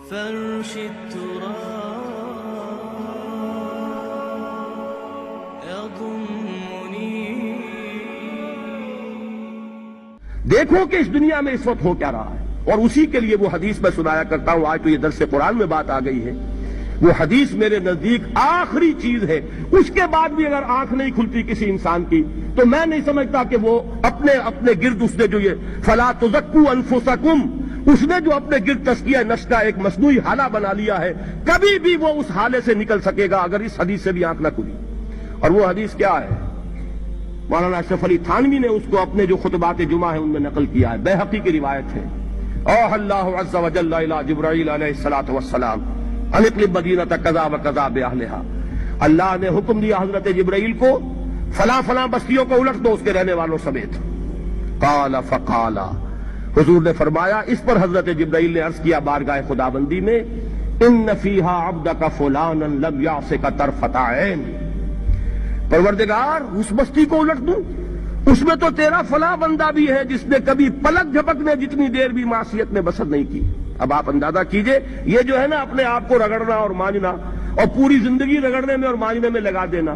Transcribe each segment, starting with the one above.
فرش التراب يضمني. دیکھو کہ اس دنیا میں اس وقت ہو کیا رہا ہے، اور اسی کے لیے وہ حدیث میں سنایا کرتا ہوں. آج تو یہ درس قرآن میں بات آ گئی ہے. وہ حدیث میرے نزدیک آخری چیز ہے. اس کے بعد بھی اگر آنکھ نہیں کھلتی کسی انسان کی تو میں نہیں سمجھتا کہ وہ اپنے گرد اس نے جو یہ فلا تزکوا انفسکم، اس نے جو اپنے گرد تزکیہ نفس کا ایک مصنوعی حالہ بنا لیا ہے، کبھی بھی وہ اس حالے سے نکل سکے گا اگر اس حدیث سے بھی آنکھ نہ کھلی. اور وہ حدیث کیا ہے؟ مولانا اشرف علی تھانوی نے اس کو اپنے جو خطبات جمعہ ہیں ان میں نقل کیا ہے. بیہقی کی روایت ہے. اوحى اللہ عز وجل الى جبرائیل علیہ الصلوۃ والسلام ان اقلب مدینۃ کذا وکذا باہلھا. اللہ نے حکم دیا حضرت جبرائیل کو فلاں فلاں بستیوں کو الٹ دو اس کے رہنے والوں سمیت. قال فقال، حضور نے فرمایا. اس پر حضرت جبرائیل نے عرض کیا بارگاہ خداوندی میں، ان فیہا عبدک فلانا لم یعصک طرفۃ عین. پروردگار اس بستی کو الٹ دوں، اس میں تو تیرا فلاں بندہ بھی ہے جس نے کبھی پلک جھپکنے جتنی دیر بھی معصیت میں بسر نہیں کی. اب آپ اندازہ کیجئے، یہ جو ہے نا اپنے آپ کو رگڑنا اور مانجنا اور پوری زندگی رگڑنے میں اور مانجنے میں لگا دینا.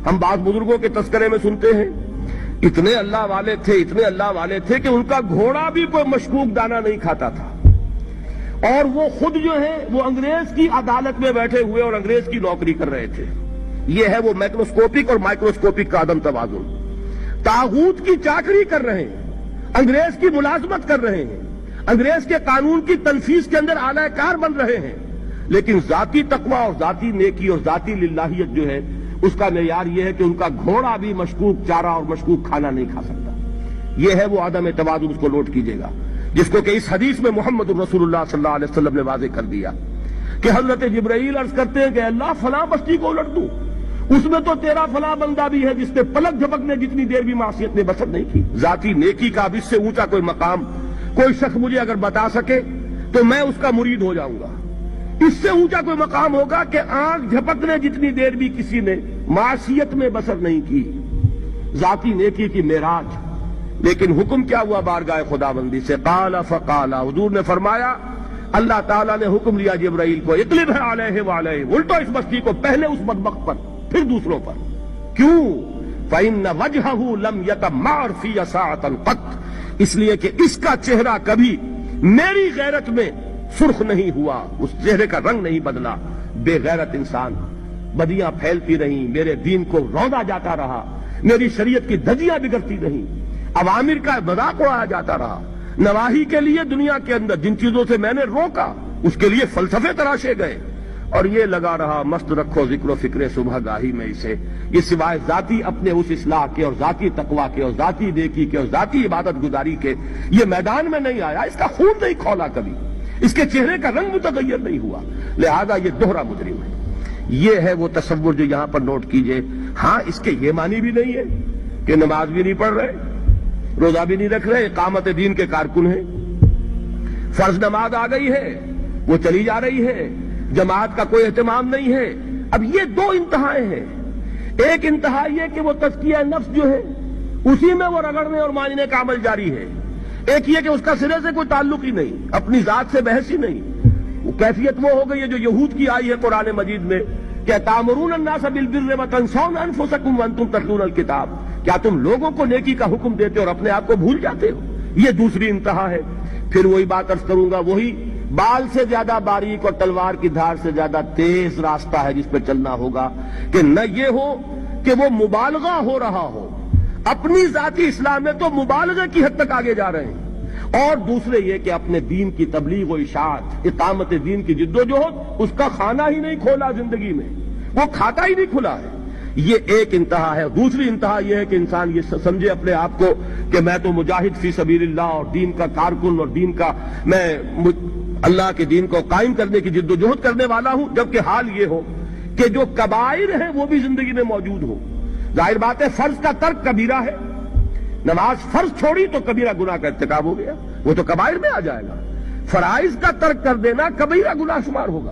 ہم بعض بزرگوں کے تذکرے میں سنتے ہیں اتنے اللہ والے تھے، اتنے اللہ والے تھے کہ ان کا گھوڑا بھی کوئی مشکوک دانہ نہیں کھاتا تھا، اور وہ خود جو ہے وہ انگریز کی عدالت میں بیٹھے ہوئے اور انگریز کی نوکری کر رہے تھے. یہ ہے وہ میکروسکوپک اور مائکروسکوپک کا عدم توازن. طاغوت کی چاکری کر رہے ہیں، انگریز کی ملازمت کر رہے ہیں، انگریز کے قانون کی تنفیذ کے اندر اعلی کار بن رہے ہیں، لیکن ذاتی تقوی اور ذاتی نیکی اور ذاتی للہیت جو ہے اس کا معیار یہ ہے کہ ان کا گھوڑا بھی مشکوک چارہ اور مشکوک کھانا نہیں کھا سکتا. یہ ہے وہ عدم توازن. اس کو نوٹ کیجئے گا، جس کو کہ اس حدیث میں محمد رسول اللہ صلی اللہ علیہ وسلم نے واضح کر دیا کہ حضرت جبرائیل عرض کرتے ہیں کہ اللہ فلاں بستی کو الٹ دوں، اس میں تو تیرا فلاں بندہ بھی ہے جس نے پلک جھپکنے جتنی دیر بھی معصیت میں بسر نہیں کی. ذاتی نیکی کا اب اس سے اونچا کوئی مقام کوئی شخص مجھے اگر بتا سکے تو میں اس کا مرید ہو جاؤں گا. اس سے اونچا کوئی مقام ہوگا کہ آنکھ جھپکنے جتنی دیر بھی کسی نے معصیت میں بسر نہیں کی. ذاتی نیکی کی معراج. لیکن حکم کیا ہوا بارگاہ خداوندی سے؟ قال فقال، حضور نے فرمایا، اللہ تعالیٰ نے حکم لیا جبرائیل کو، اقلب علیہ وعلیہ، الٹو اس بستی کو، پہلے اس بدبخت پر پھر دوسروں پر. کیوں؟ فإن وجہہ لم یتمعر فی ساعۃ قط، اس لیے کہ اس کا چہرہ کبھی میری غیرت میں سرخ نہیں ہوا، اس چہرے کا رنگ نہیں بدلا. بے غیرت انسان، بدیاں پھیلتی رہیں، میرے دین کو روندا جاتا رہا، میری شریعت کی دھجیاں بگڑتی رہیں، عوامر کا مذاق اڑایا جاتا رہا. نواہی کے لیے دنیا کے اندر جن چیزوں سے میں نے روکا اس کے لیے فلسفے تراشے گئے، اور یہ لگا رہا مست رکھو ذکر و فکر صبح گاہی میں اسے. یہ سوائے ذاتی اپنے اس اصلاح کے اور ذاتی تقوی کے اور ذاتی نیکی کے اور ذاتی عبادت گزاری کے یہ میدان میں نہیں آیا. اس کا خون نہیں کھولا کبھی، اس کے چہرے کا رنگ متغیر نہیں ہوا، لہذا یہ دوہرا مجرم ہے. یہ ہے وہ تصور جو یہاں پر نوٹ کیجئے. ہاں، اس کے یہ معنی بھی نہیں ہے کہ نماز بھی نہیں پڑھ رہے، روزہ بھی نہیں رکھ رہے، اقامت دین کے کارکن ہیں، فرض نماز آ گئی ہے وہ چلی جا رہی ہے، جماعت کا کوئی اہتمام نہیں ہے. اب یہ دو انتہائیں ہیں. ایک انتہا یہ کہ وہ تزکیہ نفس جو ہے اسی میں وہ رگڑنے اور مانجنے کا عمل جاری ہے. ایک یہ کہ اس کا سرے سے کوئی تعلق ہی نہیں، اپنی ذات سے بحث ہی نہیں. وہ کیفیت وہ ہو گئی ہے جو یہود کی آئی ہے قرآن مجید میں کہ تامرون الناس بالبر وتنسون انفسکم وانتم تتلون الکتاب، کیا تم لوگوں کو نیکی کا حکم دیتے اور اپنے آپ کو بھول جاتے ہو؟ یہ دوسری انتہا ہے. پھر وہی بات عرض کروں گا، وہی بال سے زیادہ باریک اور تلوار کی دھار سے زیادہ تیز راستہ ہے جس پہ چلنا ہوگا کہ نہ یہ ہو کہ وہ مبالغہ ہو رہا ہو، اپنی ذاتی اصلاح میں تو مبالغہ کی حد تک آگے جا رہے ہیں، اور دوسرے یہ کہ اپنے دین کی تبلیغ و اشاعت، اقامت دین کی جدوجہد، اس کا کھانا ہی نہیں کھولا زندگی میں، وہ کھاتا ہی نہیں کھلا ہے. یہ ایک انتہا ہے. دوسری انتہا یہ ہے کہ انسان یہ سمجھے اپنے آپ کو کہ میں تو مجاہد فی سبیل اللہ اور دین کا کارکن اور دین کا میں اللہ کے دین کو قائم کرنے کی جد و جہد کرنے والا ہوں، جبکہ حال یہ ہو کہ جو کبائر ہیں وہ بھی زندگی میں موجود ہو. ظاہر بات ہے فرض کا ترک کبیرہ ہے، نماز فرض چھوڑی تو کبیرہ گناہ کا ارتکاب ہو گیا، وہ تو کبائر میں آ جائے گا. فرائض کا ترک کر دینا کبیرہ گناہ شمار ہوگا.